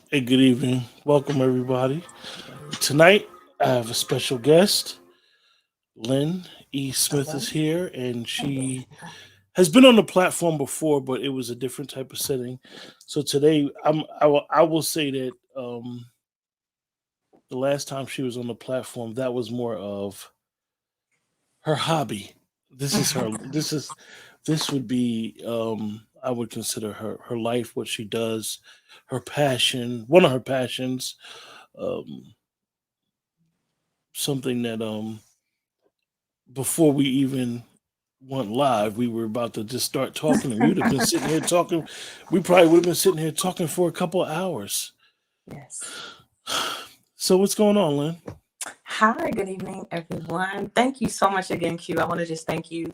Hey, good evening. Welcome, everybody. Tonight, I have a special guest. Lynn E. Smith Hello. is here, and she has been on the platform before, but it was a different type of setting. So today, I will say that the last time she was on the platform, that was more of her hobby. This is her. This would be. I would consider her life, what she does, her passion, one of her passions. Um, Something that before we even went live, we were about to just start talking, and we would have been sitting here talking. We probably would have been sitting here talking for a couple of hours. Yes. So what's going on, Lynn? Hi, good evening, everyone. Thank you so much again, Q. I want to just thank you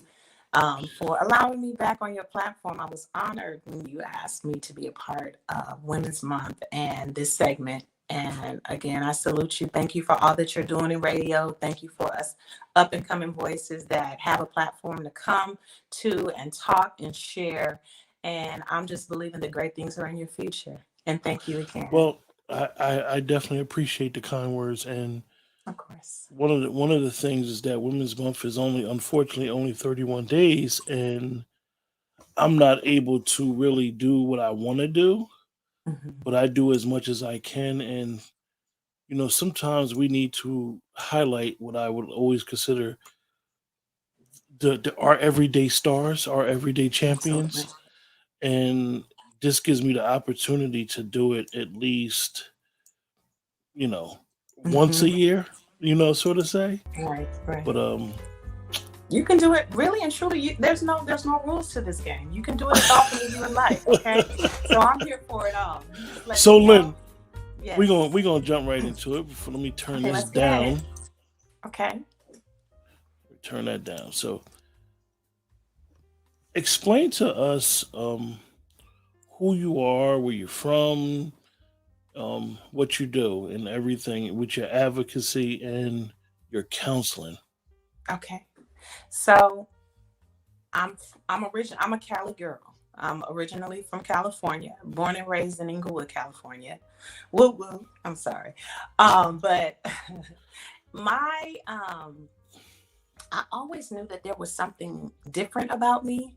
for allowing me back on your platform. I was honored when you asked me to be a part of Women's Month and this segment. And again, I salute you. Thank you for all that you're doing in radio. Thank you for us up and coming voices that have a platform to come to and talk and share. And I'm just believing that great things are in your future. And thank you again. Well, I definitely appreciate the kind words, and Of course. one of the things is that Women's Month is only, unfortunately, only 31 days, and I'm not able to really do what I want to do, Mhm. but I do as much as I can. And sometimes we need to highlight what I would always consider the our everyday stars, our everyday Absolutely. champions, and this gives me the opportunity to do it at least, you know, once a Hmm. year, sort of say. Right, But right. You can do it really and truly. There's no rules to this game. You can do it as often as you would like. Okay, so I'm here for it all. You just let so me know. Lynn, we're Yes. gonna we're gonna jump right into it. Before, let me turn Okay, this let's get at it. down. Okay. Turn that down. So explain to us who you are, where you're from, what you do, and everything with your advocacy and your counseling. Okay. So I'm I'm a Cali girl. I'm originally from California, born and raised in Inglewood, California. Woo woo. I'm sorry. But my I always knew that there was something different about me.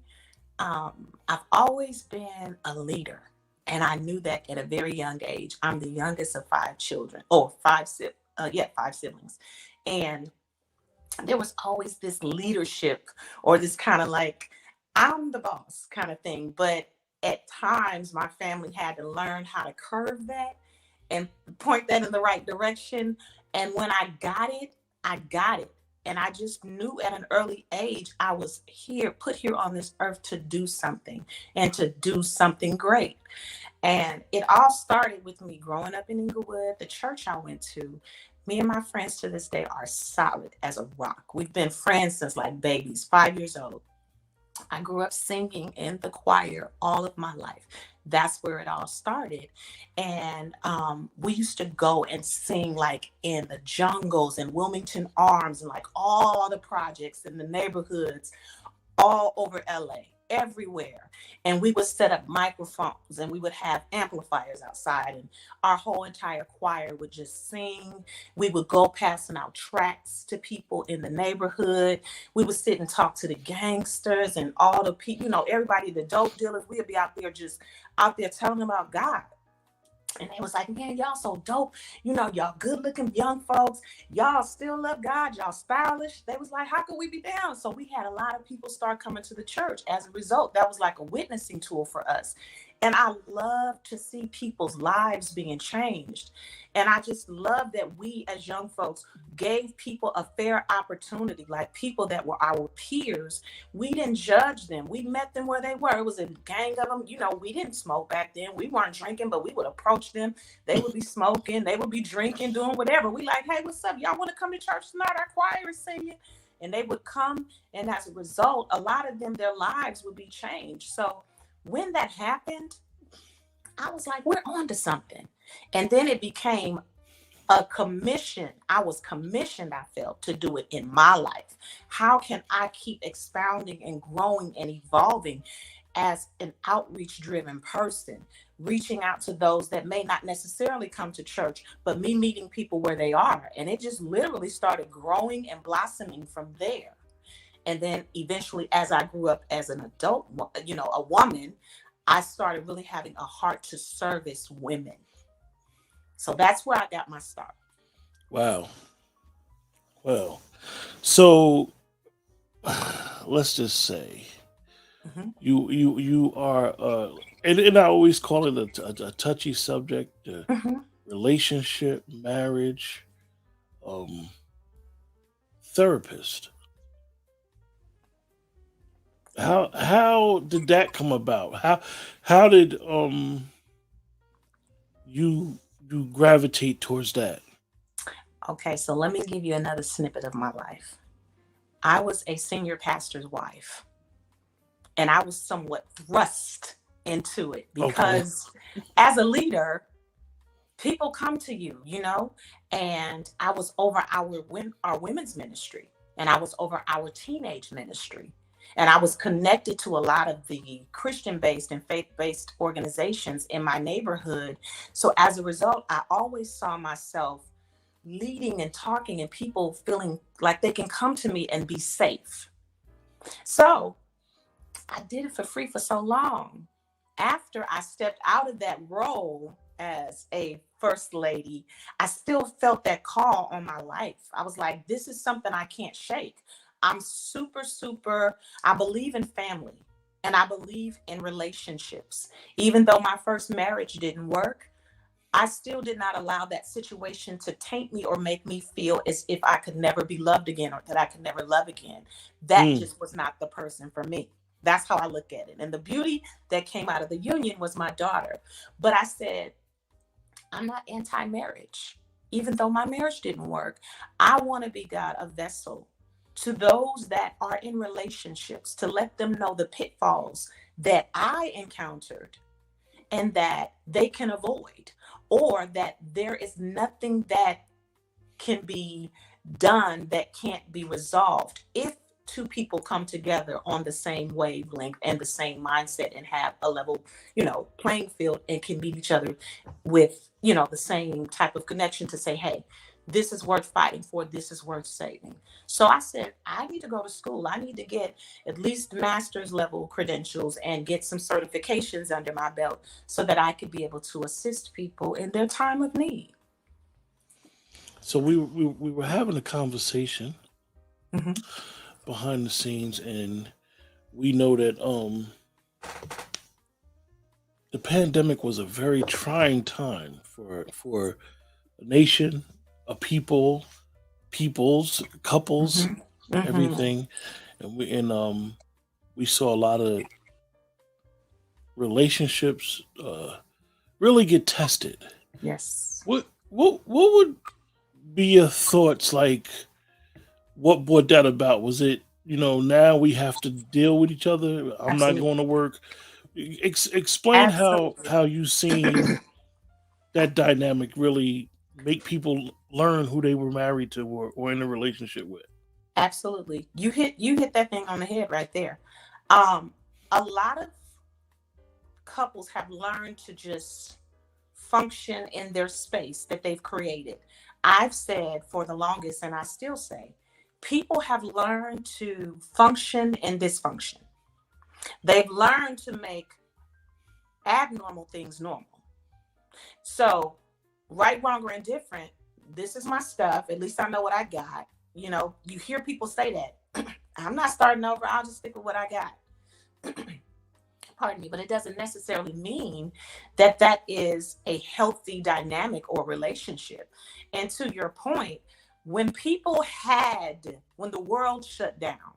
I've always been a leader, and I knew that at a very young age. I'm the youngest of five children, or five siblings, and there was always this leadership or this kind of like I'm the boss kind of thing. But at times, my family had to learn how to curve that and point that in the right direction. And when I got it, I got it. And I just knew at an early age I was put here on this earth to do something and to do something great. And it all started with me growing up in Inglewood, the church I went to. Me and my friends to this day are solid as a rock. We've been friends since like babies, 5 years old. I grew up singing in the choir all of my life. That's where it all started. And we used to go and sing like in the jungles and Wilmington Arms and like all the projects in the neighborhoods all over LA, everywhere. And we would set up microphones and we would have amplifiers outside, and our whole entire choir would just sing. We would go passing out tracts to people in the neighborhood. We would sit and talk to the gangsters and all the people, everybody, the dope dealers. We would be out there just out there telling them about God. And they was like, man, y'all so dope. Y'all good looking young folks. Y'all still love God. Y'all stylish. They was like, how could we be down? So we had a lot of people start coming to the church. As a result, that was like a witnessing tool for us. And I love to see people's lives being changed. And I just love that we as young folks gave people a fair opportunity, like people that were our peers. We didn't judge them. We met them where they were. It was a gang of them. We didn't smoke back then. We weren't drinking, but we would approach them. They would be smoking. They would be drinking, doing whatever. We like, hey, what's up? Y'all want to come to church tonight? Our choir is singing. And they would come. And as a result, a lot of them, their lives would be changed. So when that happened, I was like, we're on to something. And then it became a commission. I was commissioned, I felt, to do it in my life. How can I keep expounding and growing and evolving as an outreach driven person? reaching out to those that may not necessarily come to church, but me meeting people where they are. And it just literally started growing and blossoming from there. And then eventually, as I grew up as an adult, a woman, I started really having a heart to service women. So that's where I got my start. Wow. Well, so let's just say Hmm. you are and I always call it a touchy subject, Hmm. relationship, marriage, um, therapist. How did that come about? How did you you gravitate towards that? Okay, so let me give you another snippet of my life. I was a senior pastor's wife, and I was somewhat thrust into it Okay. because as a leader, people come to you, and I was over our women's ministry, and I was over our teenage ministry, and I was connected to a lot of the Christian based and faith based organizations in my neighborhood. So as a result, I always saw myself leading and talking and people feeling like they can come to me and be safe. So I did it for free for so long. After I stepped out of that role as a first lady, I still felt that call on my life. I was like, this is something I can't shake. I'm super, super, I believe in family and I believe in relationships. Even though my first marriage didn't work, I still did not allow that situation to taint me or make me feel as if I could never be loved again or that I could never love again. That Mm. just was not the person for me. That's how I look at it. And the beauty that came out of the union was my daughter. But I said, I'm not anti marriage. Even though my marriage didn't work, I want to be God, a vessel to those that are in relationships to let them know the pitfalls that I encountered and that they can avoid, or that there is nothing that can be done that can't be resolved if two people come together on the same wavelength and the same mindset and have a level, playing field and can meet each other with, the same type of connection to say, hey, this is worth fighting for, this is worth saving. So I said, I need to go to school. I need to get at least master's level credentials and get some certifications under my belt so that I could be able to assist people in their time of need. So we were having a conversation Hmm. behind the scenes, and we know that the pandemic was a very trying time for a nation, a people, peoples, couples, Hmm. Hmm. everything, and we saw a lot of relationships really get tested. Yes, What would be your thoughts? Like, what brought that about? Was it, now we have to deal with each other? I'm not absolutely. going to work. Explain Absolutely. how you seen that dynamic really make people learn who they were married to or in a relationship with. Absolutely. You hit that thing on the head right there. Um, a lot of couples have learned to just function in their space that they've created. I've said for the longest, and I still say, people have learned to function in dysfunction. They've learned to make abnormal things normal. So, right, wrong, or indifferent, this is my stuff. At least I know what I got. You hear people say that. I'm not starting over. I'll just stick with what I got. Pardon me, but it doesn't necessarily mean that that is a healthy dynamic or relationship. And to your point, when the world shut down,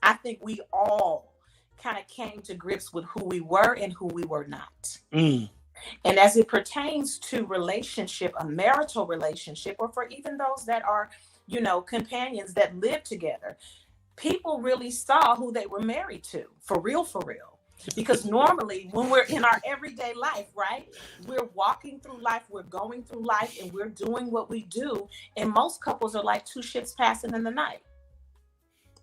I think we all kind of came to grips with who we were and who we were not. Mm. And as it pertains to relationship, a marital relationship, or for even those that are, companions that live together, people really saw who they were married to, for real, for real. Because normally, when we're in our everyday life, right, we're walking through life, we're going through life, and we're doing what we do. And most couples are like two ships passing in the night.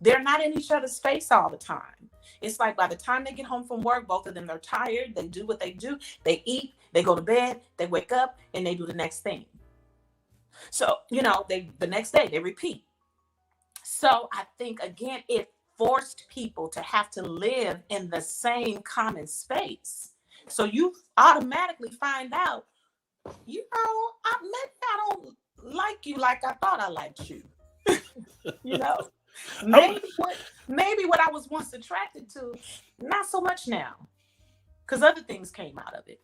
They're not in each other's face all the time. It's like by the time they get home from work, both of them are tired. They do what they do. They eat, they go to bed, they wake up, and they do the next thing. So, the next day they repeat. So I think again, it forced people to have to live in the same common space. So you automatically find out, maybe I don't like you like I thought I liked you. you know, I'm, maybe what I was once attracted to, not so much now, because other things came out of it.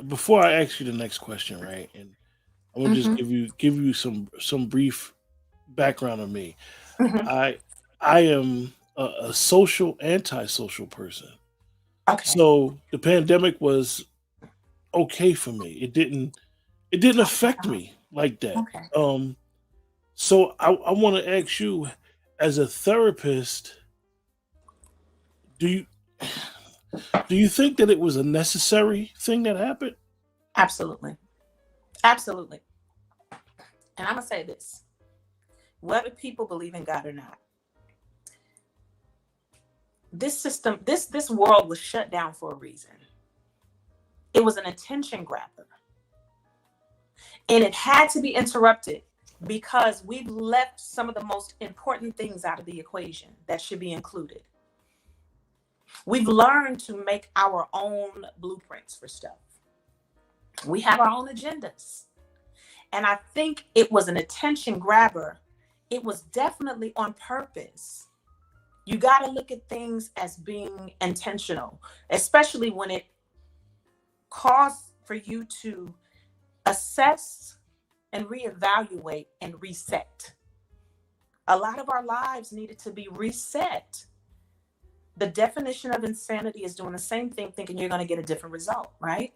before I ask you the next question, right? And I'm gonna just Hmm. give you some brief background on me. Hmm. I I am a social antisocial person. Okay. So the pandemic was okay for me. It didn't affect Wow. me like that. Okay. So I want to ask you, as a therapist, do you do you think that it was a necessary thing that happened? Absolutely. Absolutely. And I'm gonna say this: whether people believe in God or not, this system, this world was shut down for a reason. It was an attention grabber, and it had to be interrupted because we've left some of the most important things out of the equation that should be included. We've learned to make our own blueprints for stuff. We have our own agendas. And I think it was an attention grabber. It was definitely on purpose. You got to look at things as being intentional, especially when it calls for you to assess and reevaluate and reset. A lot of our lives needed to be reset. The definition of insanity is doing the same thing, thinking you're going to get a different result, right?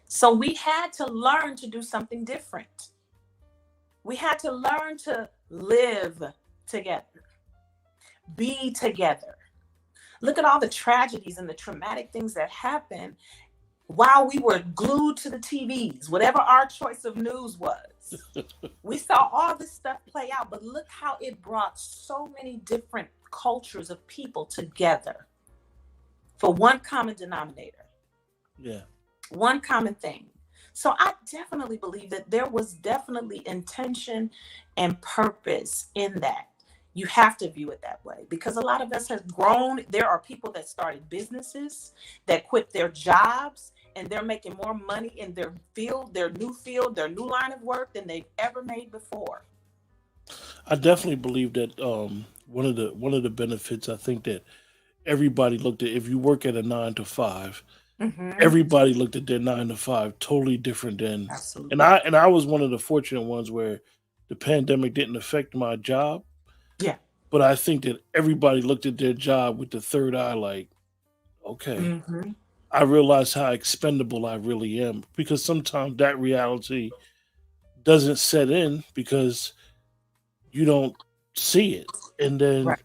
So we had to learn to do something different. We had to learn to live together, be together. Look at all the tragedies and the traumatic things that happened while we were glued to the TVs, whatever our choice of news was. We saw all this stuff play out, but look how it brought so many different cultures of people together for one common denominator, Yeah, one common thing. So I definitely believe that there was definitely intention and purpose in that. You have to view it that way because a lot of us have grown. There are people that started businesses, that quit their jobs, and they're making more money in their field, their new line of work than they've ever made before. I definitely believe that one of the benefits. I think that everybody looked at, if you work at a 9 to 5, Hmm. everybody looked at their 9 to 5 totally different than, and Absolutely. I was one of the fortunate ones where the pandemic didn't affect my job, Yeah. but I think that everybody looked at their job with the third eye, like, okay, Hmm. I realize how expendable I really am, because sometimes that reality doesn't set in because you don't see it. And then Right.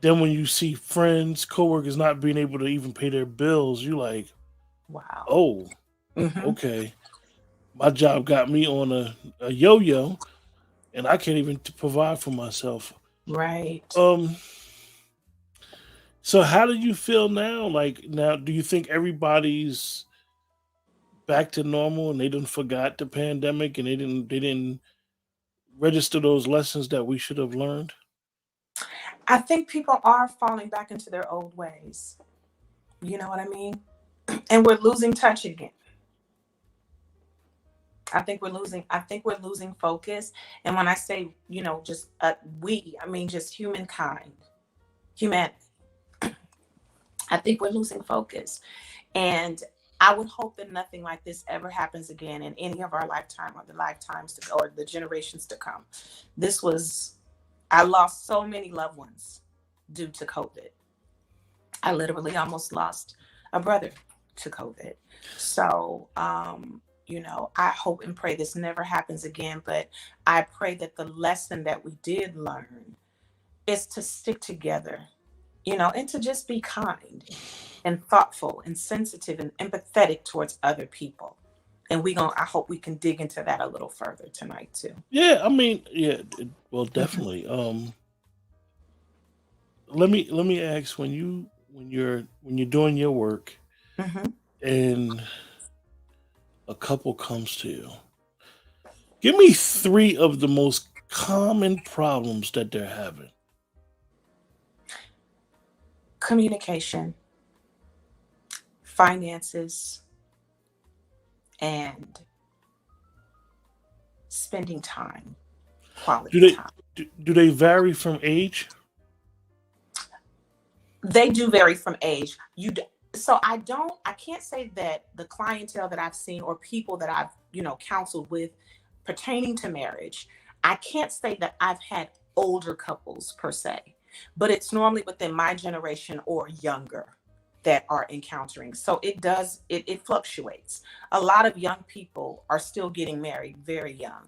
then when you see friends, coworkers not being able to even pay their bills, you like, Wow. oh, Hmm. okay, my job got me on a yo-yo, and I can't even provide for myself. Right. Um, so how do you feel now? Like, now, do you think everybody's back to normal and they didn't forgot the pandemic and they didn't register those lessons that we should have learned? I think people are falling back into their old ways. You know what I mean? And we're losing touch again. I think we're losing focus. And when I say, just I mean just humankind, humanity. I think we're losing focus. And I would hope that nothing like this ever happens again in any of our lifetime or the lifetimes or the generations to come. This was I lost so many loved ones due to COVID. I literally almost lost a brother to COVID. So, I hope and pray this never happens again. But I pray that the lesson that we did learn is to stick together, and to just be kind and thoughtful and sensitive and empathetic towards other people. And I hope we can dig into that a little further tonight too. Yeah, I mean, yeah, well, Hmm. definitely. Let me ask, when you're doing your work Hmm. and a couple comes to you, give me three of the most common problems that they're having. Communication, finances, and spending time, Do quality they time. do they vary from age? They do vary from age. So I can't say that the clientele that I've seen or people that I've, counseled with pertaining to marriage, I can't say that I've had older couples per se, but it's normally within my generation or younger that are encountering. So it fluctuates. A lot of young people are still getting married very young,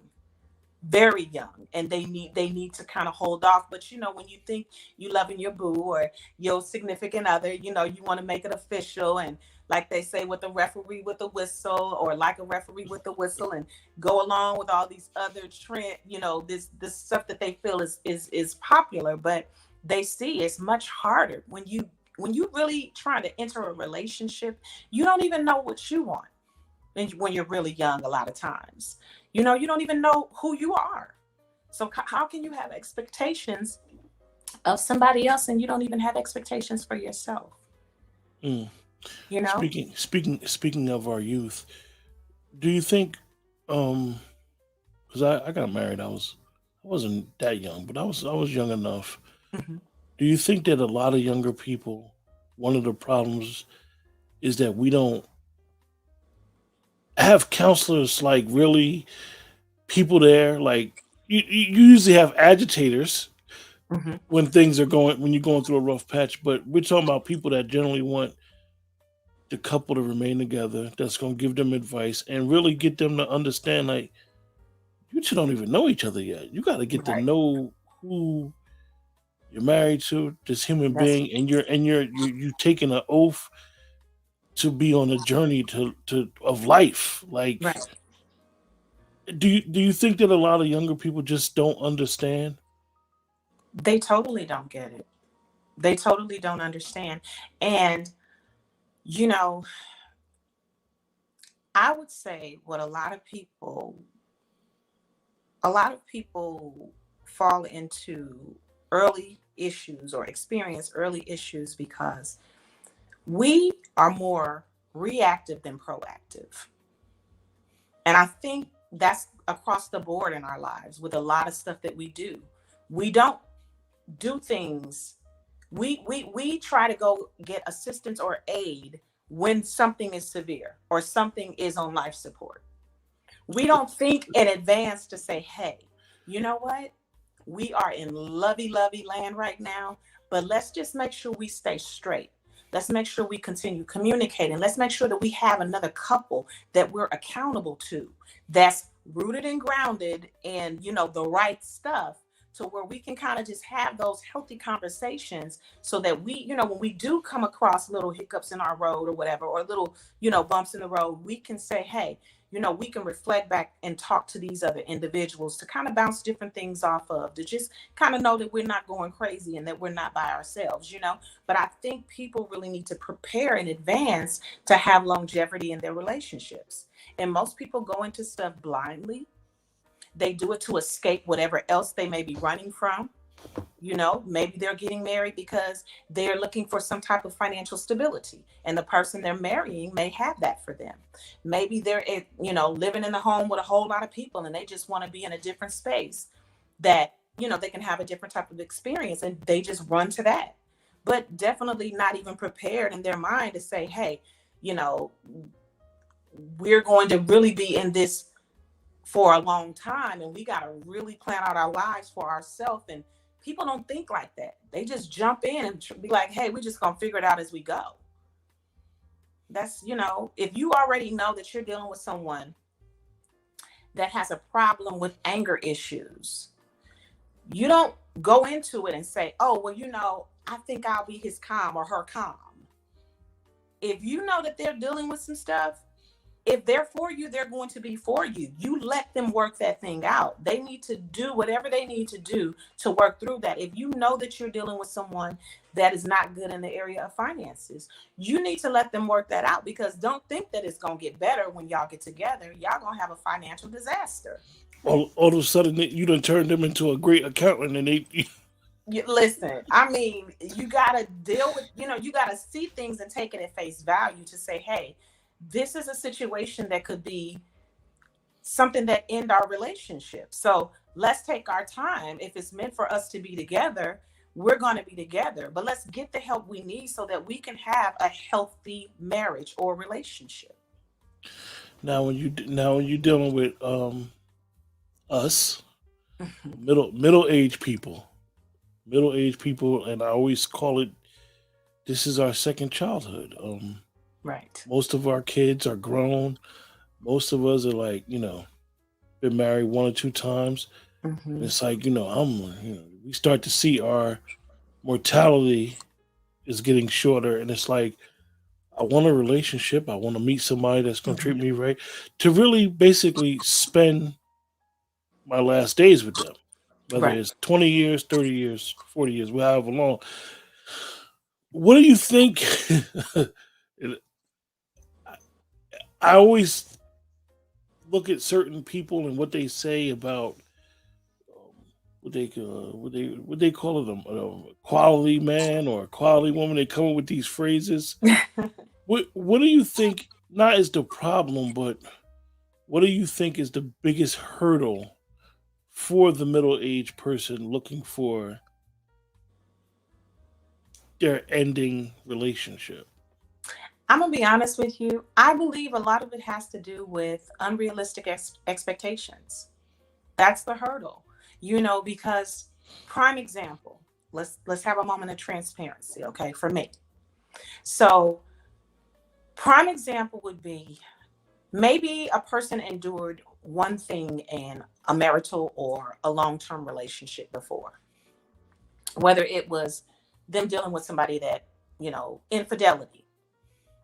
and they need to kind of hold off. But when you think you loving your boo or your significant other, you want to make it official, and like they say, with a referee with a whistle, or like a referee with a whistle, and go along with all these other trend, this stuff that they feel is popular. But they see it's much harder when you really trying to enter a relationship. You don't even know what you want. And when you're really young, a lot of times, you don't even know who you are. So how can you have expectations of somebody else and you don't even have expectations for yourself? Mm. You know? Speaking of our youth, do you think, um because I got married, I wasn't that young, but I was young enough. Hmm. Do you think that a lot of younger people, one of the problems is that we don't have counselors, like, really people there? Like, you usually have agitators Hmm. when you're going through a rough patch, but we're talking about people that generally want the couple to remain together, that's going to give them advice and really get them to understand, like, you two don't even know each other yet. You got to get to Right. know who you're married to, this human That's being, and you taking an oath to be on a journey to of life. Like, right. do you think that a lot of younger people just don't understand? They totally don't get it. They totally don't understand. And, you know, I would say what a lot of people fall into early issues or experience early issues because we are more reactive than proactive. And I think that's across the board in our lives with a lot of stuff that we do. We don't do things. We try to go get assistance or aid when something is severe or something is on life support. We don't think in advance to say, hey, you know what? We are in lovey lovey land right now, but let's just make sure we stay straight. Let's make sure we continue communicating. Let's make sure that we have another couple that we're accountable to, that's rooted and grounded in, the right stuff, to where we can kind of just have those healthy conversations so that we, when we do come across little hiccups in our road or whatever, or little, bumps in the road, we can say, hey, we can reflect back and talk to these other individuals to kind of bounce different things off of, to just kind of know that we're not going crazy and that we're not by ourselves. But I think people really need to prepare in advance to have longevity in their relationships. And most people go into stuff blindly. They do it to escape whatever else they may be running from. Maybe they're getting married because they're looking for some type of financial stability, and the person they're marrying may have that for them. Maybe they're, living in a home with a whole lot of people, and they just want to be in a different space that, they can have a different type of experience, and they just run to that. But definitely not even prepared in their mind to say, hey, you know, we're going to really be in this for a long time, and we got to really plan out our lives for ourselves. And people don't think like that. They just jump in and be like, hey, we're just going to figure it out as we go. That's, if you already know that you're dealing with someone that has a problem with anger issues, you don't go into it and say, oh, well, I think I'll be his calm or her calm. If you know that they're dealing with some stuff, if they're for you, they're going to be for you. You let them work that thing out. They need to do whatever they need to do to work through that. If you know that you're dealing with someone that is not good in the area of finances, you need to let them work that out, because don't think that it's going to get better when y'all get together. Y'all going to have a financial disaster. All of a sudden, you done turned them into a great accountant, and they Listen, I mean, you got to deal with, you got to see things and take it at face value to say, hey, this is a situation that could be something that end our relationship. So let's take our time. If it's meant for us to be together, we're going to be together, but let's get the help we need so that we can have a healthy marriage or relationship. now when you're dealing with us middle aged people, and I always call it, this is our second childhood. Right. Most of our kids are grown. Most of us are like, been married one or two times. And Mm-hmm. it's like, we start to see our mortality is getting shorter. And it's like, I want a relationship. I want to meet somebody that's going to treat me right, to really basically spend my last days with them, whether Right. it's 20 years, 30 years, 40 years, however long. What do you think? I always look at certain people and what they say about what they call them, quality man or quality woman. They come up with these phrases. What do you think? Not is the problem, but what do you think is the biggest hurdle for the middle aged person looking for their ending relationship? I'm going to be honest with you. I believe a lot of it has to do with unrealistic expectations. That's the hurdle, because prime example, let's have a moment of transparency, okay, for me. So prime example would be, maybe a person endured one thing in a marital or a long-term relationship before, whether it was them dealing with somebody that, infidelity.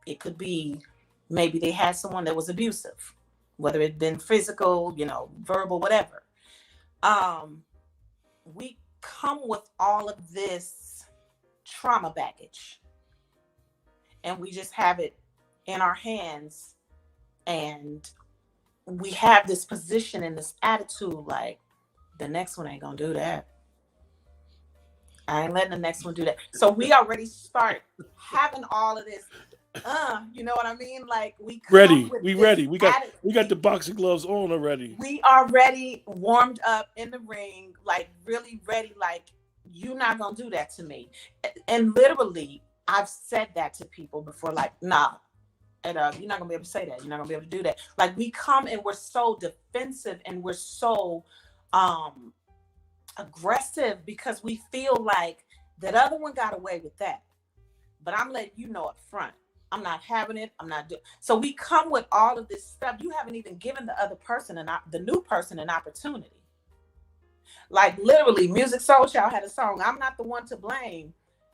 It could be maybe they had someone that was abusive, whether it been physical, verbal, whatever. Um, we come with all of this trauma baggage, and we just have it in our hands, and we have this position and this attitude like, the next one ain't gonna do that. I ain't letting the next one do that. So we already start having all of this, you know what I mean? Like, we come Ready, with we this ready. We got the boxing gloves on already. we already warmed up in the ring, like really ready, like, you're not gonna do that to me. And literally, I've said that to people before, like, nah, and you're not gonna be able to say that. You're not gonna be able to do that. Like, we come and we're so defensive and we're so um aggressive because we feel like that other one got away with that. But I'm letting you know up front, I'm not having it. I'm not doing. So we come with all of this stuff. You haven't even given the other person the new person an opportunity. Like, literally, Music Soul Child had a song, I'm not the one to blame,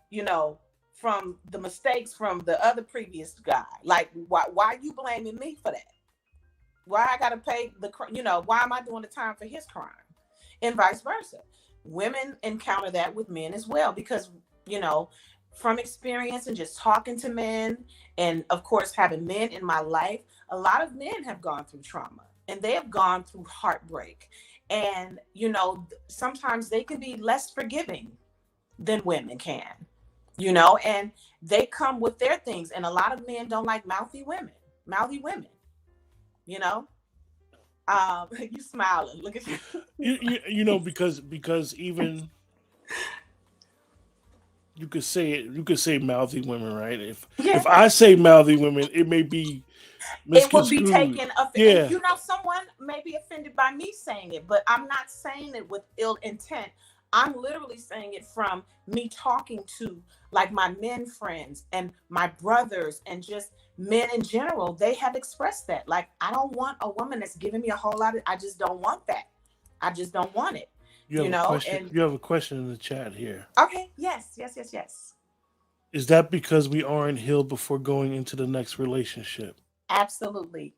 you know, from the mistakes from the other previous guy. Like, why are you blaming me for that? Why I gotta pay why am I doing the time for his crime? And vice versa. Women encounter that with men as well, because, you know, from experience and just talking to men, and of course having men in my life, a lot of men have gone through trauma and they have gone through heartbreak. And, sometimes they can be less forgiving than women can, and they come with their things. And a lot of men don't like mouthy women, you know. You smiling. Look at you. Because even you could say mouthy women, right? Yeah. If I say mouthy women, it may be It will be misconstrued. taken and Yeah, someone may be offended by me saying it, but I'm not saying it with ill intent. I'm literally saying it from me talking to, like, my men friends and my brothers and just men in general. They have expressed that, like, I don't want a woman that's giving me a whole lot of, I just don't want that. I just don't want it, you have a question. and You have a question in the chat here. okay, yes, yes, yes, yes. Is that because we aren't healed before going into the next relationship? Absolutely.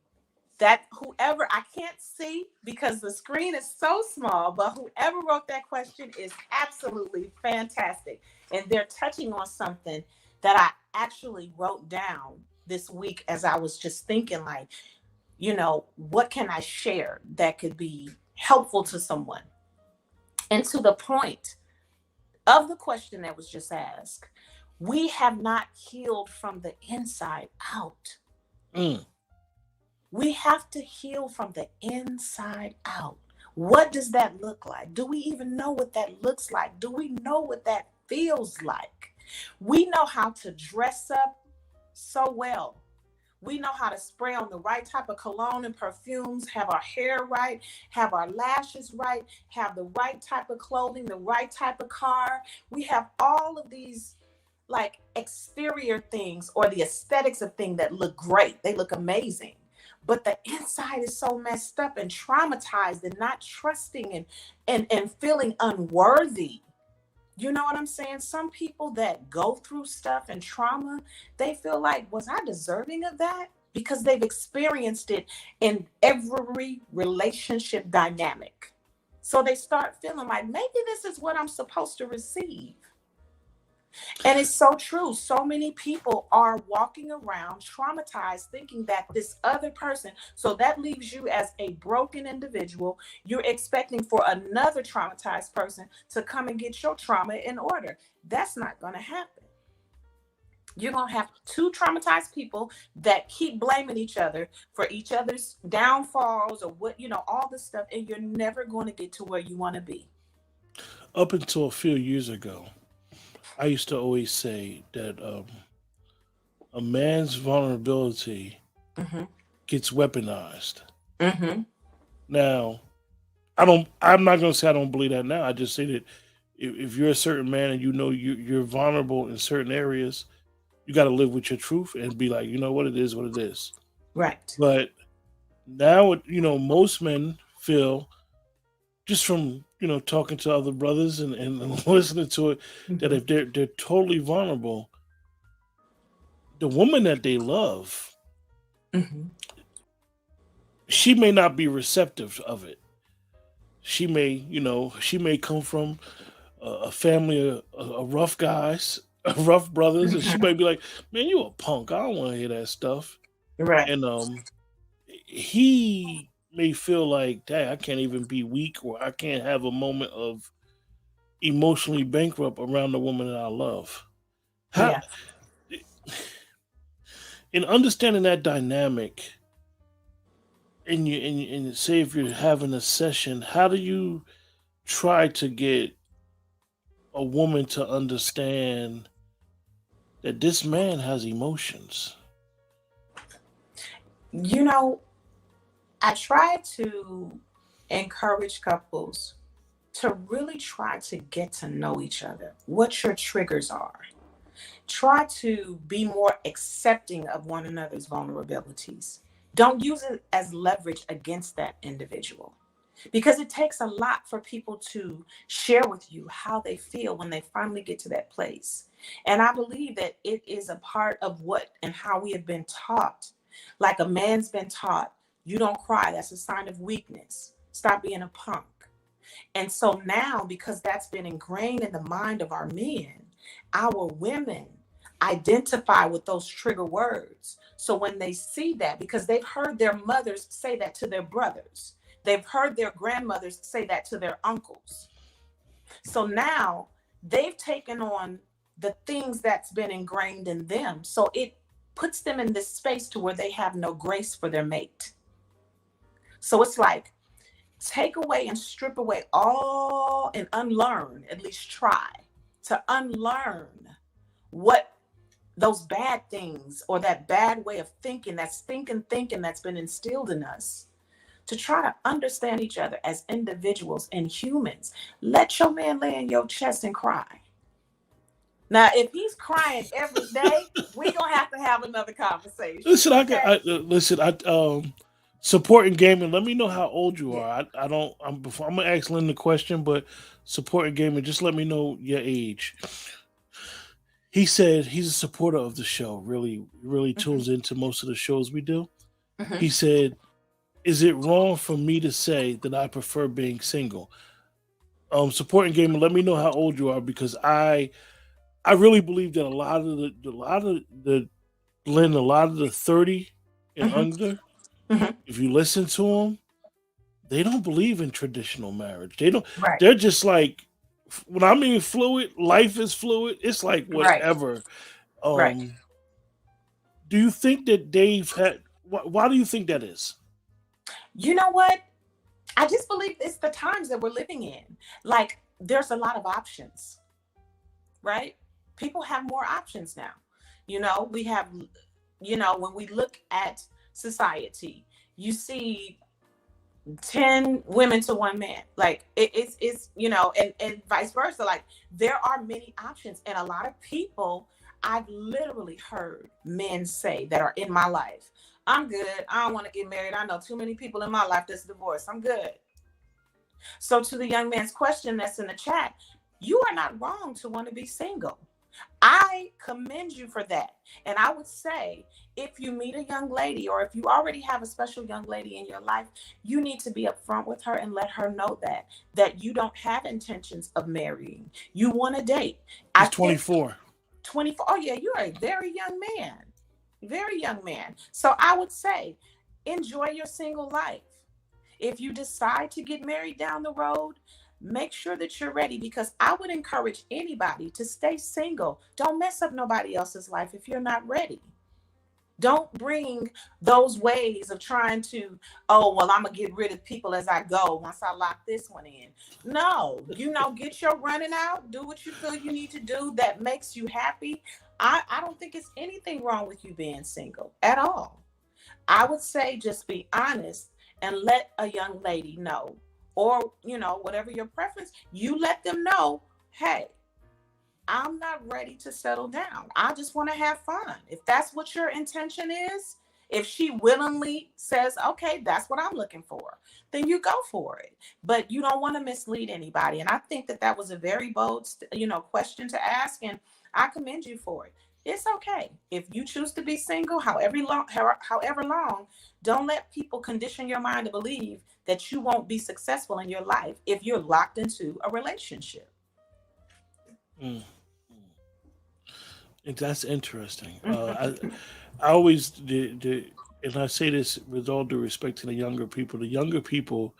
that whoever, I can't see because the screen is so small, but whoever wrote that question is absolutely fantastic. And they're touching on something that I actually wrote down this week as I was just thinking, like, what can I share that could be helpful to someone? And to the point of the question that was just asked, we have not healed from the inside out. Mm. We have to heal from the inside out. What does that look like? Do we even know what that looks like? Do we know what that feels like? We know how to dress up so well. We know how to spray on the right type of cologne and perfumes, have our hair right, have our lashes right, have the right type of clothing, the right type of car. We have all of these like exterior things or the aesthetics of things that look great. They look amazing. But the inside is so messed up and traumatized and not trusting and feeling unworthy. You know what I'm saying? Some people that go through stuff and trauma, they feel like, was I deserving of that? Because they've experienced it in every relationship dynamic. So they start feeling like maybe this is what I'm supposed to receive. And it's so true. So many people are walking around traumatized, thinking that this other person, so that leaves you as a broken individual. You're expecting for another traumatized person to come and get your trauma in order. That's not going to happen. You're going to have two traumatized people that keep blaming each other for each other's downfalls or all this stuff. And you're never going to get to where you want to be. Up until a few years ago, I used to always say that a man's vulnerability Mm-hmm. gets weaponized. Mm-hmm. Now, I'm not going to say I don't believe that now. I just say that if you're a certain man and you're vulnerable in certain areas, you got to live with your truth and be like, you know what, it is what it is. Right. But now, most men feel, just from talking to other brothers and listening to it, that Mm-hmm. if they're totally vulnerable, the woman that they love, Mm-hmm. she may not be receptive of it. She may come from a family of rough guys, rough brothers, and she Mm-hmm. might be like, "Man, you a punk. I don't want to hear that stuff." Right. And he may feel like, "Dang, I can't even be weak, or I can't have a moment of emotionally bankrupt around the woman that I love." How Yeah. in understanding that dynamic, and say if you're having a session, how do you try to get a woman to understand that this man has emotions? You know, I try to encourage couples to really try to get to know each other, what your triggers are. Try to be more accepting of one another's vulnerabilities. Don't use it as leverage against that individual because it takes a lot for people to share with you how they feel when they finally get to that place. And I believe that it is a part of what and how we have been taught. Like a man's been taught, you don't cry, that's a sign of weakness. Stop being a punk. And so now, because that's been ingrained in the mind of our men, our women identify with those trigger words. So when they see that, because they've heard their mothers say that to their brothers, they've heard their grandmothers say that to their uncles. So now they've taken on the things that's been ingrained in them. So it puts them in this space to where they have no grace for their mate. So it's like, take away and strip away all and unlearn, at least try to unlearn what those bad things or that bad way of thinking, that stinking thinking that's been instilled in us, to try to understand each other as individuals and humans. Let your man lay in your chest and cry. Now, if he's crying every day, we're going to have another conversation. Listen, Okay. listen. Supporting gaming. Let me know how old you Yeah. are. I don't. I'm gonna ask Lynn the question, but supporting gaming. Just let me know your age. He said he's a supporter of the show. Really, really Mm-hmm. tunes into most of the shows we do. Mm-hmm. He said is it wrong for me to say that I prefer being single? Supporting gamer, let me know how old you are because I really believe that a lot of the 30 and Hmm. under, Hmm. if you listen to them, they don't believe in traditional marriage. They don't. Right. They're just like when I mean fluid. Life is fluid. It's like Right. whatever. Right. Um, do you think that Dave had? Why do you think that is? You know what? I just believe it's the times that we're living in. Like, there's a lot of options, right? People have more options now. We have, when we look at society, you see 10 women to one man. Like, and vice versa. Like, there are many options. And a lot of people, I've literally heard men say that are in my life, I'm good. I don't want to get married. I know too many people in my life that's divorced. I'm good. So, to the young man's question that's in the chat, you are not wrong to want to be single. I commend you for that. And I would say, if you meet a young lady or if you already have a special young lady in your life, you need to be upfront with her and let her know that you don't have intentions of marrying. You want to date. I He's think 24. 24. Oh yeah, you're a very young man. Very young man. So I would say, enjoy your single life. If you decide to get married down the road, make sure that you're ready, because I would encourage anybody to stay single. Don't mess up nobody else's life if you're not ready. Don't bring those ways of trying to, oh, well, I'm going to get rid of people as I go once I lock this one in. No, get your running out. Do what you feel you need to do that makes you happy. I don't think it's anything wrong with you being single at all. I would say just be honest and let a young lady know, or, whatever your preference, you let them know, hey, I'm not ready to settle down. I just want to have fun. If that's what your intention is, if she willingly says, okay, that's what I'm looking for, then you go for it. But you don't want to mislead anybody. And I think that was a very bold, question to ask. And I commend you for it. It's okay. If you choose to be single, however long, don't let people condition your mind to believe that you won't be successful in your life if you're locked into a relationship. Mm. That's interesting. I always and I say this with all due respect to the younger people. The younger people,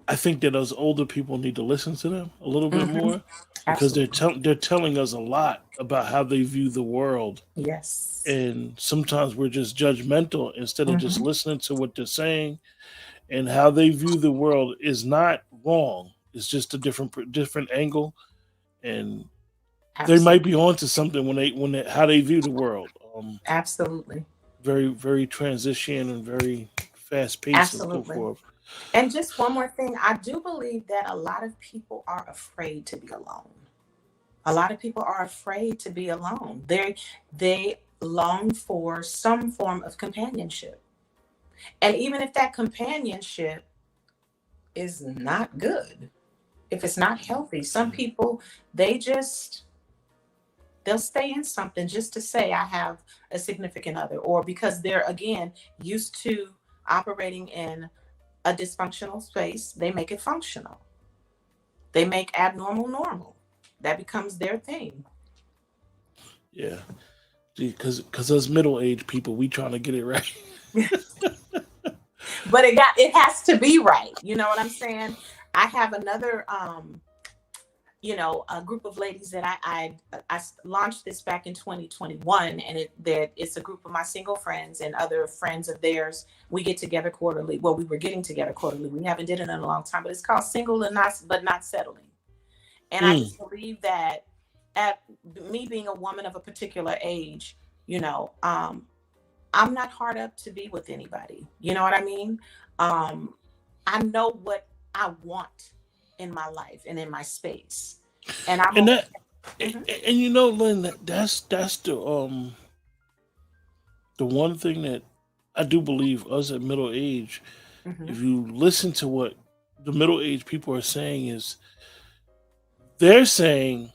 I think that us older people need to listen to them a little bit Hmm. more because Absolutely. they're telling us a lot about how they view the world, Yes. and sometimes we're just judgmental instead of just Hmm. listening to what they're saying. And how they view the world is not wrong. It's just a different angle, and they might Absolutely. be onto something when they how they view the world. Absolutely. Very very transition and very fast paced and so Absolutely. forth. And just one more thing, I do believe that a lot of people are afraid to be alone. A lot of people are afraid to be alone. They long for some form of companionship. And even if that companionship is not good, if it's not healthy, some Yeah. people, they just they'll stay in something just to say I have a significant other, or because they're, again, used to operating in a dysfunctional space, they make it functional. They make abnormal normal. That becomes their thing. Yeah, because us middle aged people, we trying to get it right. But it has to be right. You know what I'm saying? I have another a group of ladies that I launched this back in 2021, and it's a group of my single friends and other friends of theirs. We get together quarterly. Well, we were getting together quarterly. We haven't did it in a long time, but it's called Single and Not But Not Settling. And I Mm. just believe that, at me being a woman of a particular age, you know, um, I'm not hard up to be with anybody. You know what I mean? Um, I know what I want in my life and in my space, and I'm And okay. that Hmm. and Lynn, that's the one thing that I do believe us at middle age. Hmm. If you listen to what the middle aged people are saying, is they're saying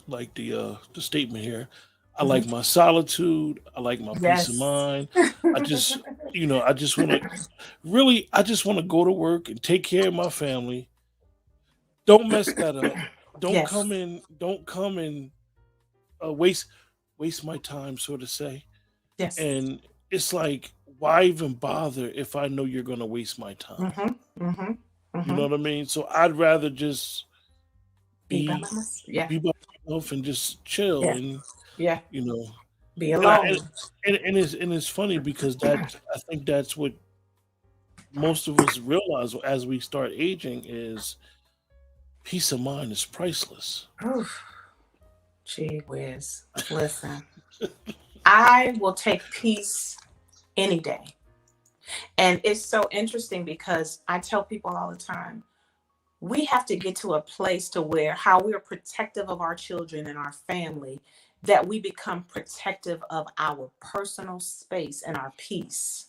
like the statement here. I like my solitude. I like my peace of Yes. mind. I just, I just want to really, I just want to go to work and take care of my family. Don't mess that up. Yes. Don't come and waste my time, so to say. Yes. And it's like, why even bother if I know you're gonna waste my time? Mm-hmm. Mm-hmm. You know Mm-hmm. what I mean? So I'd rather just Be by be myself. Yeah. be by myself and just chill Yeah. and Yeah. you know Be and I alone. and it's funny because I think that's what most of us realize as we start aging is peace of mind is priceless. Oof. Gee whiz. Listen, I will take peace any day. And it's so interesting because I tell people all the time, we have to get to a place to where how we're protective of our children and our family, that we become protective of our personal space and our peace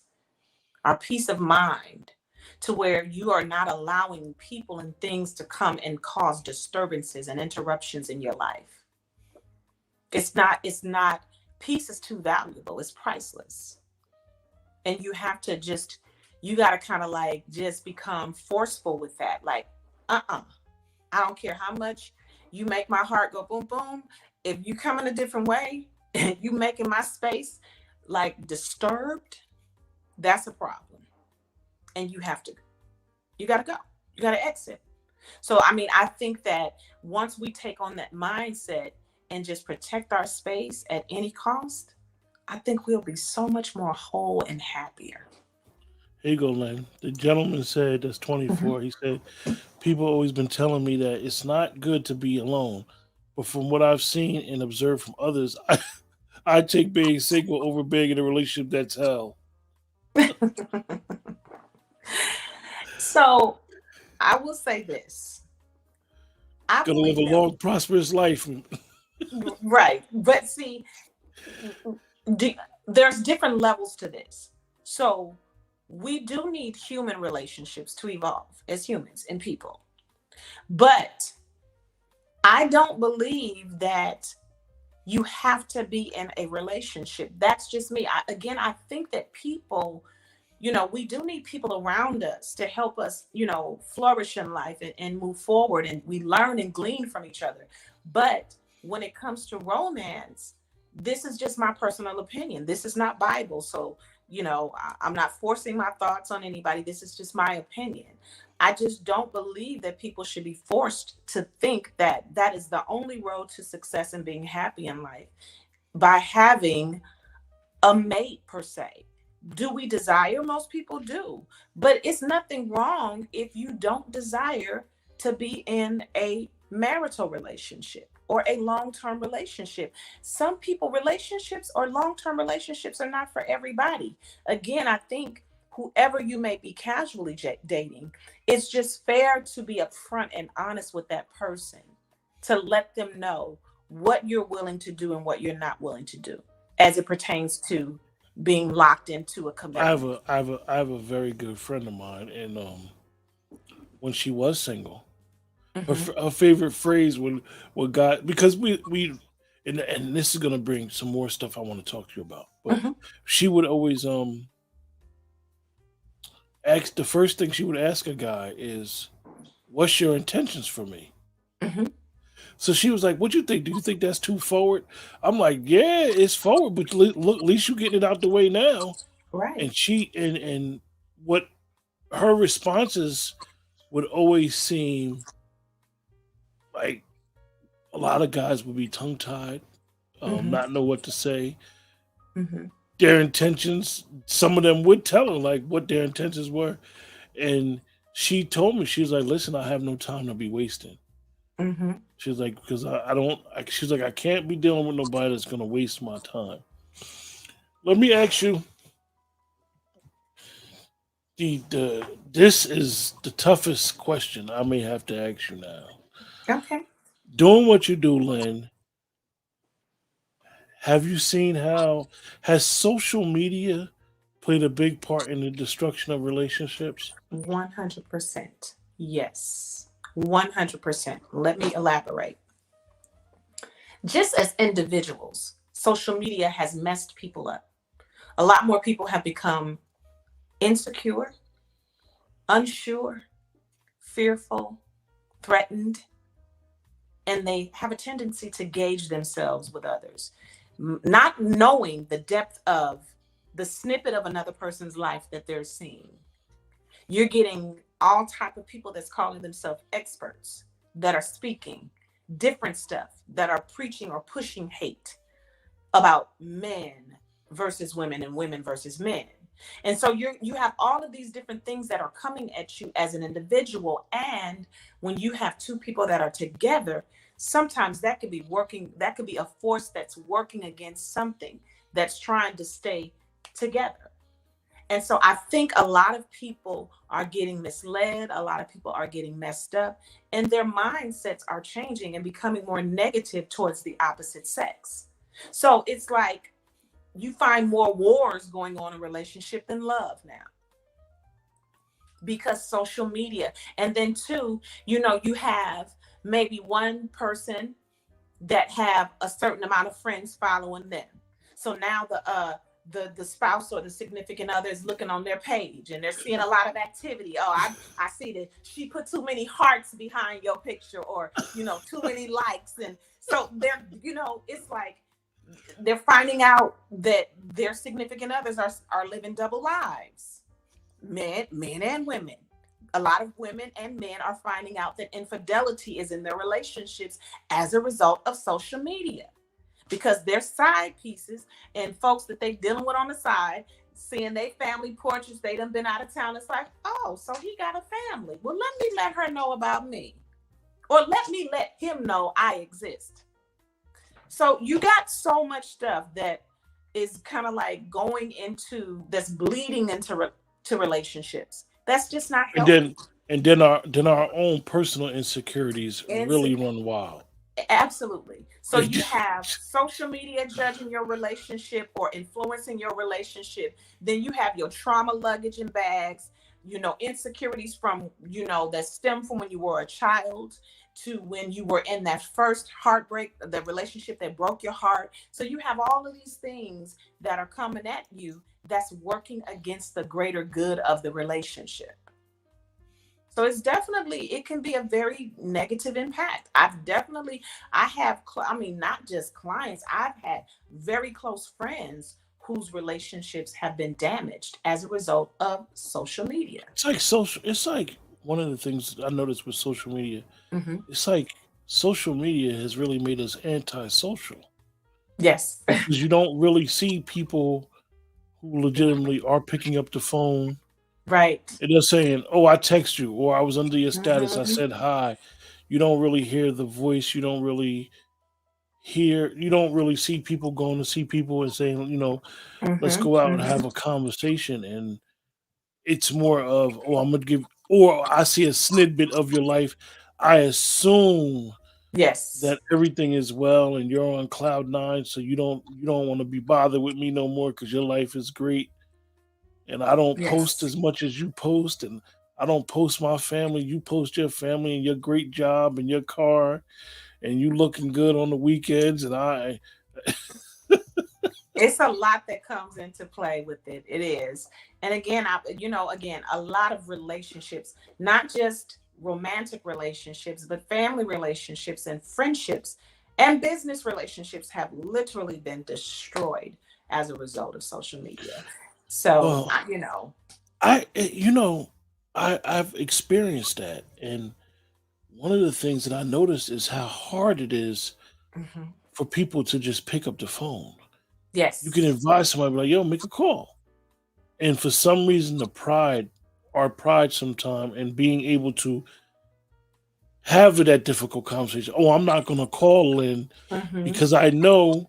of mind, to where you are not allowing people and things to come and cause disturbances and interruptions in your life. It's not peace is too valuable, it's priceless. And you have to just, you got to kind of like just become forceful with that, like, uh-uh, I don't care how much you make my heart go boom boom, if you come in a different way and you making my space like disturbed, that's a problem. And you got to go, you got to exit. So I mean, I think that once we take on that mindset and just protect our space at any cost, I think we'll be so much more whole and happier. Here you go, Len. The gentleman said that's Mhm. 24. He said people always been telling me that it's not good to be alone, but from what I've seen and observed from others, I take being single over being in a relationship that's hell. So I will say this. I Gonna live a believe that, long, prosperous life. right. But see, d- there's different levels to this. So we do need human relationships to evolve as humans and people. But I don't believe that you have to be in a relationship. That's just me. Again, I think that people, we do need people around us to help us, flourish in life and move forward. And we learn and glean from each other. But when it comes to romance, this is just my personal opinion. This is not Bible. So, I'm not forcing my thoughts on anybody. This is just my opinion. I just don't believe that people should be forced to think that that is the only road to success and being happy in life by having a mate per se. Do we desire? Most people do. But it's nothing wrong if you don't desire to be in a marital relationship or a long-term relationship. Some people, relationships or long-term relationships are not for everybody. Again, I think whoever you may be casually dating, it's just fair to be upfront and honest with that person, to let them know what you're willing to do and what you're not willing to do as it pertains to being locked into a commitment. I have a very good friend of mine, and when she was single, Hmm. her favorite phrase when God because we and this is gonna bring some more stuff I want to talk to you about, but Hmm. she would always ask the first thing she would ask a guy is, "What's your intentions for me?" Hmm. So she was like, "What do you think? Do you think that's too forward?" I'm like, "Yeah, it's forward, but look, at least you getting it out the way now." Right. And she and what her responses would always seem like a lot of guys would be tongue tied, Hmm. not know what to say. Hmm. Their intentions, some of them would tell her like what their intentions were, and she told me she was like, "Listen, I have no time to be wasting." Hmm. She was like, "Because I don't." She's like, "I can't be dealing with nobody that's gonna waste my time." Let me ask you, the this is the toughest question I may have to ask you now. Okay. Doing what you do, Lynn, have you seen how has social media played a big part in the destruction of relationships? 100%. Yes. 100%. Let me elaborate. Just as individuals. social media has messed people up. A lot more people have become insecure, unsure, fearful, threatened, and they have a tendency to gauge themselves with others, not knowing the depth of the snippet of another person's life that they're seeing. You're getting all type of people that's calling themselves experts, that are speaking different stuff, that are preaching or pushing hate about men versus women and women versus men. And so you have all of these different things that are coming at you as an individual. And when you have two people that are together, sometimes that could be working, that could be a force that's working against something that's trying to stay together. And so I think a lot of people are getting misled, a lot of people are getting messed up, and their mindsets are changing and becoming more negative towards the opposite sex. So it's like you find more wars going on in relationship than love now, because social media. And then two, you have maybe one person that have a certain amount of friends following them. So now the spouse or the significant other is looking on their page and they're seeing a lot of activity. Oh, I see that she put too many hearts behind your picture, or too many likes. And so they're, it's like they're finding out that their significant others are living double lives. Men and women. A lot of women and men are finding out that infidelity is in their relationships as a result of social media, because their side pieces and folks that they dealing with on the side, seeing their family portraits, they done been out of town. It's like, oh, so he got a family. Well, let her know about me, or let me let him know I exist. So you got so much stuff that is kind of like going into, that's bleeding into to relationships. That's just not And healthy. then our own personal insecurities really Insecure. run wild. Absolutely. So They you just, have social media judging your relationship or influencing your relationship. Then you have your trauma luggage and bags, insecurities from, that stem from when you were a child to when you were in that first heartbreak, the relationship that broke your heart. So you have all of these things that are coming at you that's working against the greater good of the relationship. So it's definitely, it can be a very negative impact. I have, I mean, not just clients, I've had very close friends whose relationships have been damaged as a result of social media. it's like one of the things I noticed with social media. Hmm. It's like social media has really made us antisocial Yes. because you don't really see people who legitimately are picking up the phone Right. and they're saying, "Oh, I text you," or "I was under your status. I Hmm. said hi." You don't really hear the voice. You don't really see people going to see people and saying, let's Hmm. go out and Hmm. have a conversation. And it's more of, oh, I'm gonna give, or I see a snippet of your life. I assume Yes. that everything is well and you're on cloud nine, so you don't want to be bothered with me no more because your life is great. And I don't post Yes. as much as you post, and I don't post my family. You post your family and your great job and your car, and you looking good on the weekends, and I It's a lot that comes into play with it. It is. And again, again, a lot of relationships, not just romantic relationships, but family relationships and friendships and business relationships have literally been destroyed as a result of social media. So, well, I I've experienced that, and one of the things that I noticed is how hard it is mhm. for people to just pick up the phone. You can Yes. advise somebody like, "Yo, make a call," and for some reason, our pride, sometime, and being able to have that difficult conversation. Oh, I'm not going to call in Hmm. because I know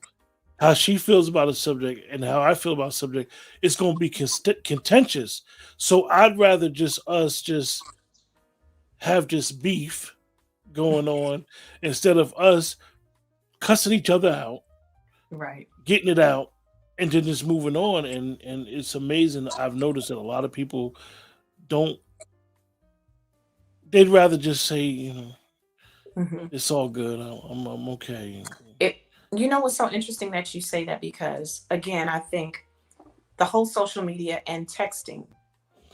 how she feels about a subject and how I feel about a subject. It's going to be contentious. So I'd rather just us just have this beef going on instead of us cussing each other out, Right. getting it out, and then just moving on. And it's amazing. I've noticed that a lot of people don't. They'd rather just say, Hmm. it's all good. I'm okay. You know what's so interesting that you say that, because again, I think the whole social media and texting,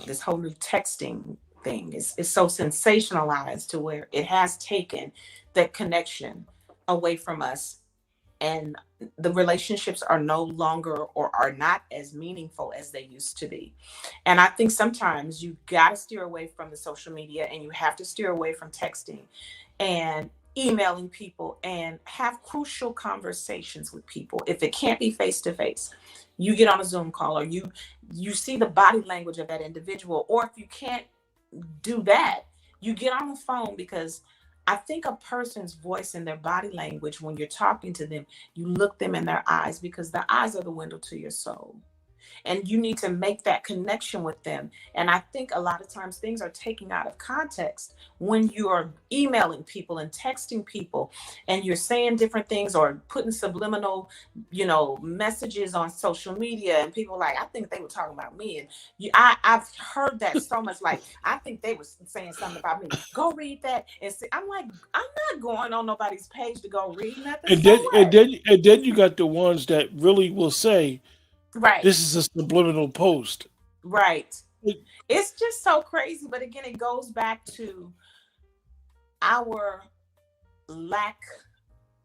this whole new texting thing is so sensationalized to where it has taken that connection away from us, and the relationships are no longer or are not as meaningful as they used to be. And I think sometimes you got to steer away from the social media, and you have to steer away from texting and emailing people and have crucial conversations with people. If it can't be face to face, you get on a Zoom call, or you see the body language of that individual. Or if you can't do that, you get on the phone, because I think a person's voice and their body language, when you're talking to them, you look them in their eyes, because the eyes are the window to your soul, and you need to make that connection with them. And I think a lot of times things are taken out of context when you are emailing people and texting people, and you're saying different things or putting subliminal, messages on social media, and people are like, I think they were talking about me. And I've heard that so much. Like, I think they were saying something about me. Go read that and see. I'm like, I'm not going on nobody's page to go read nothing. And So then and what? then and then you got the ones that really will say Right, this is a subliminal post. right. Like, It's just so crazy. But again, it goes back to our lack,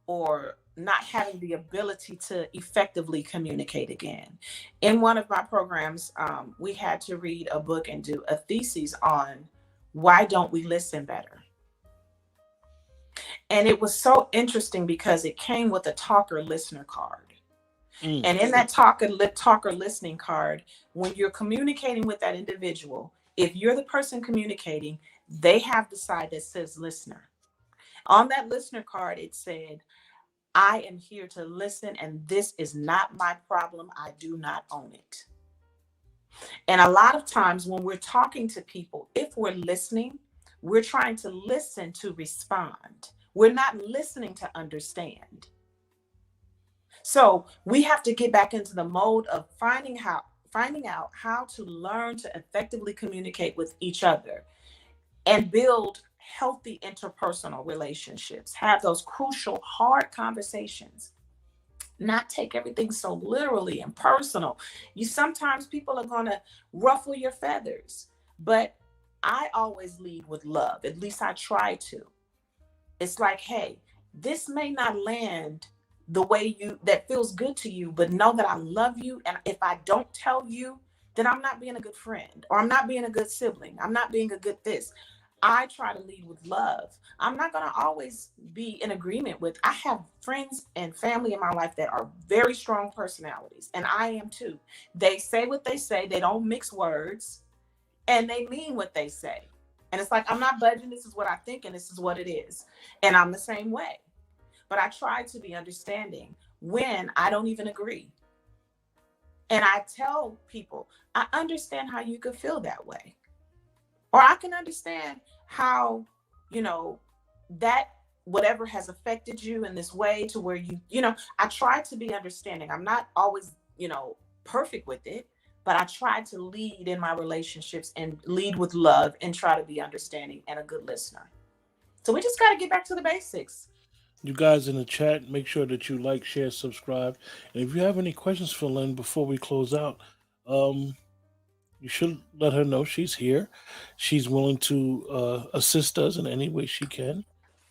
or not having the ability to effectively communicate again. In one of my programs, we had to read a book and do a thesis on why don't we listen better. And it was so interesting because it came with a talker listener card. mm. And in that talker listening card, when you're communicating with that individual, if you're the person communicating, they have the side that says listener. On that listener card, it said, I am here to listen, and this is not my problem. I do not own it. And a lot of times when we're talking to people, if we're listening, we're trying to listen to respond. We're not listening to understand. So we have to get back into the mode of finding out how to learn to effectively communicate with each other and build healthy interpersonal relationships. Have those crucial, hard conversations. Not take everything so literally and personal. You sometimes people are gonna ruffle your feathers, but I always lead with love. At least I try to. It's like, hey, this may not land the way you that feels good to you, but know that I love you. And if I don't tell you, then I'm not being a good friend, or I'm not being a good sibling. I'm not being a good this. I try to lead with love. I'm not going to always be in agreement with. I have friends and family in my life that are very strong personalities, and I am too. They say what they say, they don't mix words, and they mean what they say. And it's like, I'm not budging. This is what I think, and this is what it is. And I'm the same way. But I try to be understanding when I don't even agree. And I tell people, I understand how you could feel that way. Or I can understand how, you know, that whatever has affected you in this way to where I try to be understanding. I'm not always, perfect with it, but I try to lead in my relationships and lead with love and try to be understanding and a good listener. So we just got to get back to the basics. You guys in the chat, make sure that you like, share, subscribe. And if you have any questions for Lynn before we close out, um, you should let her know she's here. She's willing to assist us in any way she can.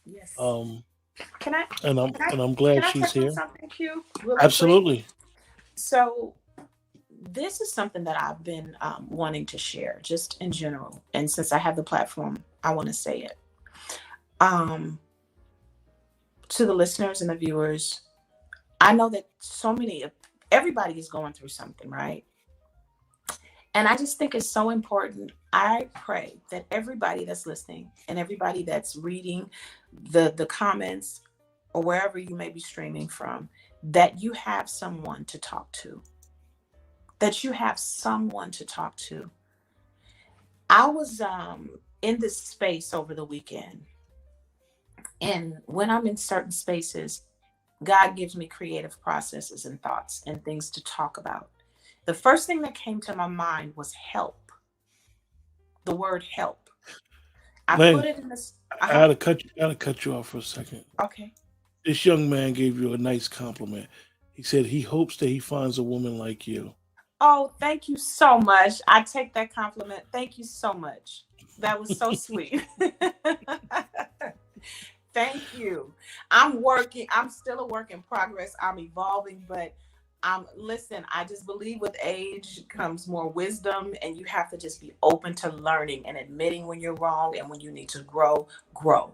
Yes. Um, Can I and I'm can I and I'm can glad I she's touch on here. something, Q, really quick? Absolutely. So this is something that I've been wanting to share, just in general. And since I have the platform, I want to say it. Um, to the listeners and the viewers, I know that everybody is going through something, right? And I just think it's so important. I pray that everybody that's listening and everybody that's reading the comments, or wherever you may be streaming from, that you have someone to talk to. That you have someone to talk to. I was in this space over the weekend, and when I'm in certain spaces, God gives me creative processes and thoughts and things to talk about. The first thing that came to my mind was help. The word help. I put Lynn, it in this. I Uh-huh. gotta cut you off for a second. Okay. This young man gave you a nice compliment. He said he hopes that he finds a woman like you. Oh, thank you so much. I take that compliment. Thank you so much. That was so sweet. Thank you. I'm working. I'm still a work in progress. I'm evolving, but listen, I just believe with age comes more wisdom, and you have to just be open to learning and admitting when you're wrong and when you need to grow, grow.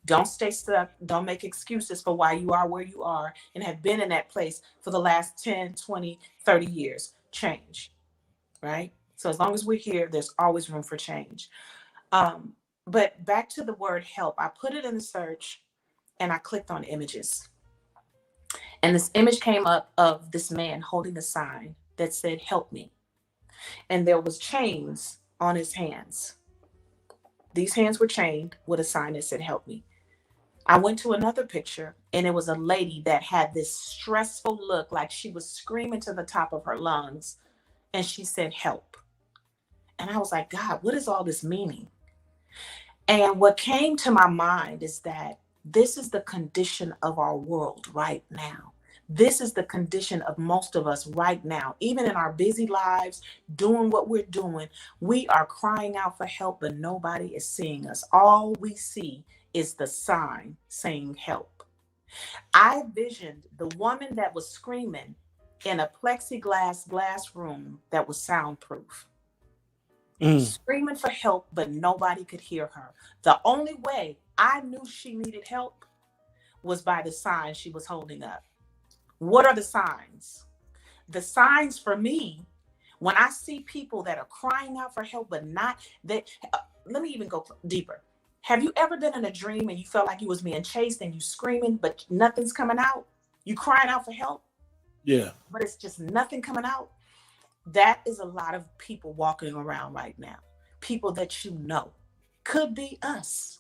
Don't stay stuck. Don't make excuses for why you are where you are and have been in that place for the last 10, 20, 30 years. Change, right? So as long as we're here, there's always room for change. Um, but back to the word help, I put it in the search and I clicked on images. And this image came up of this man holding a sign that said, "Help me." And there was chains on his hands. These hands were chained with a sign that said, "Help me." I went to another picture and it was a lady that had this stressful look like she was screaming to the top of her lungs. And she said, "Help." And I was like, God, what is all this meaning? And what came to my mind is that this is the condition of our world right now. This is the condition of most of us right now. Even in our busy lives, doing what we're doing, we are crying out for help, but nobody is seeing us. All we see is the sign saying help. I visioned the woman that was screaming in a plexiglass glass room that was soundproof, Mm. screaming for help, but nobody could hear her. The only way I knew she needed help was by the sign she was holding up. What are the signs? The signs for me, when I see people that are crying out for help, but not that, let me even go deeper. Have you ever been in a dream and you felt like you was being chased and you screaming, but nothing's coming out? You crying out for help, Yeah. but it's just nothing coming out? That is a lot of people walking around right now. People that you know. Could be us,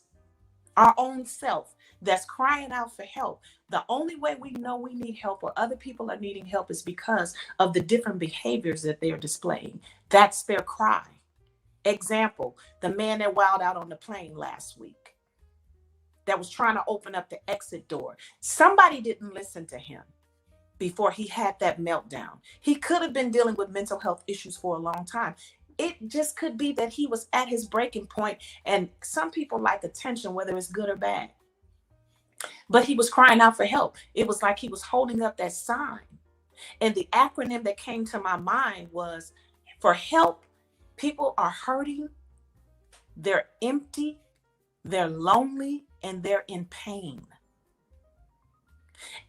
our own self that's crying out for help. The only way we know we need help or other people are needing help is because of the different behaviors that they're displaying. That's their cry. Example, the man that wilded out on the plane last week that was trying to open up the exit door. Somebody didn't listen to him before he had that meltdown. He could have been dealing with mental health issues for a long time. It just could be that he was at his breaking point, and some people like attention, whether it's good or bad. But he was crying out for help. It was like he was holding up that sign. And the acronym that came to my mind was for help. People are hurting, they're empty, they're lonely, and they're in pain.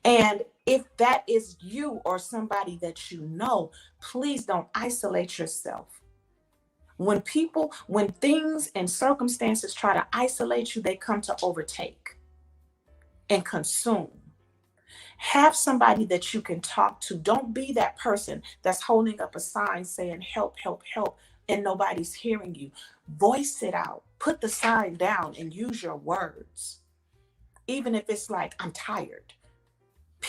And if that is you or somebody that you know, please don't isolate yourself. When things and circumstances try to isolate you, they come to overtake and consume. Have somebody that you can talk to. Don't be that person that's holding up a sign saying, "Help, help, help," and nobody's hearing you. Voice it out. Put the sign down and use your words. Even if it's like, "I'm tired."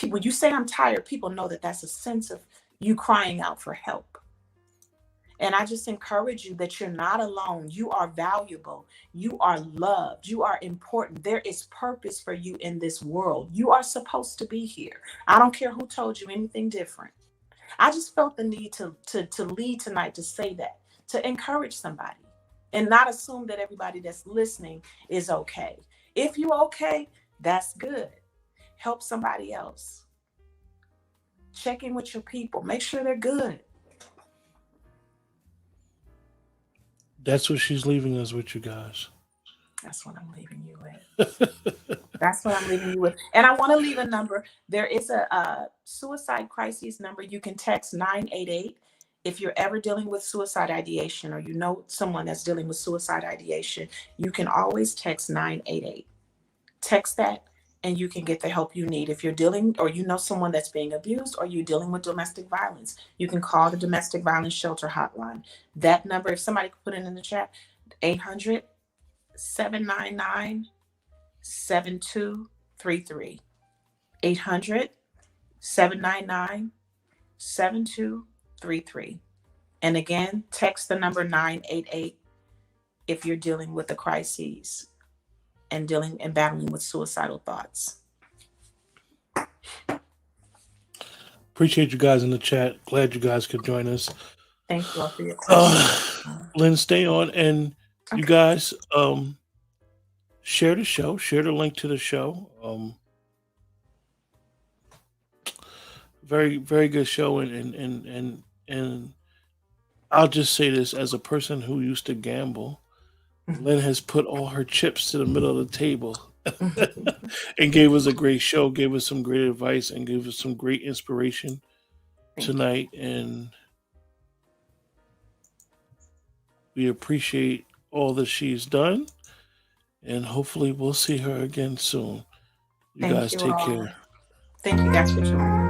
When you say "I'm tired," people know that that's a sense of you crying out for help. And I just encourage you that you're not alone. You are valuable. You are loved. You are important. There is purpose for you in this world. You are supposed to be here. I don't care who told you anything different. I just felt the need to lead tonight to say that, to encourage somebody and not assume that everybody that's listening is okay. If you're okay, that's good. Help somebody else. Check in with your people. Make sure they're good. That's what she's leaving us with, you guys. That's what I'm leaving you with. That's what I'm leaving you with. And I want to leave a number. There is a suicide crisis number. You can text 988 if you're ever dealing with suicide ideation or you know someone that's dealing with suicide ideation. You can always text 988. Text that and you can get the help you need. If you're dealing or you know someone that's being abused or you're dealing with domestic violence, you can call the domestic violence shelter hotline. That number, if somebody could put it in the chat, 800 799 7233. 800 799 7233. And again, text the number 988 if you're dealing with a crisis and dealing and battling with suicidal thoughts. Appreciate you guys in the chat. Glad you guys could join us. Thank you all for your Uh, questions. Lynn, stay on, and you Okay. guys share the show. Share the link to the show. Very very good show, and I'll just say this as a person who used to gamble. Lynn has put all her chips to the middle of the table and gave us a great show, gave us some great advice, and gave us some great inspiration Thank you. tonight. And we appreciate all that she's done. And hopefully, we'll see her again soon. You Thank guys you take all. care. Thank you guys for joining.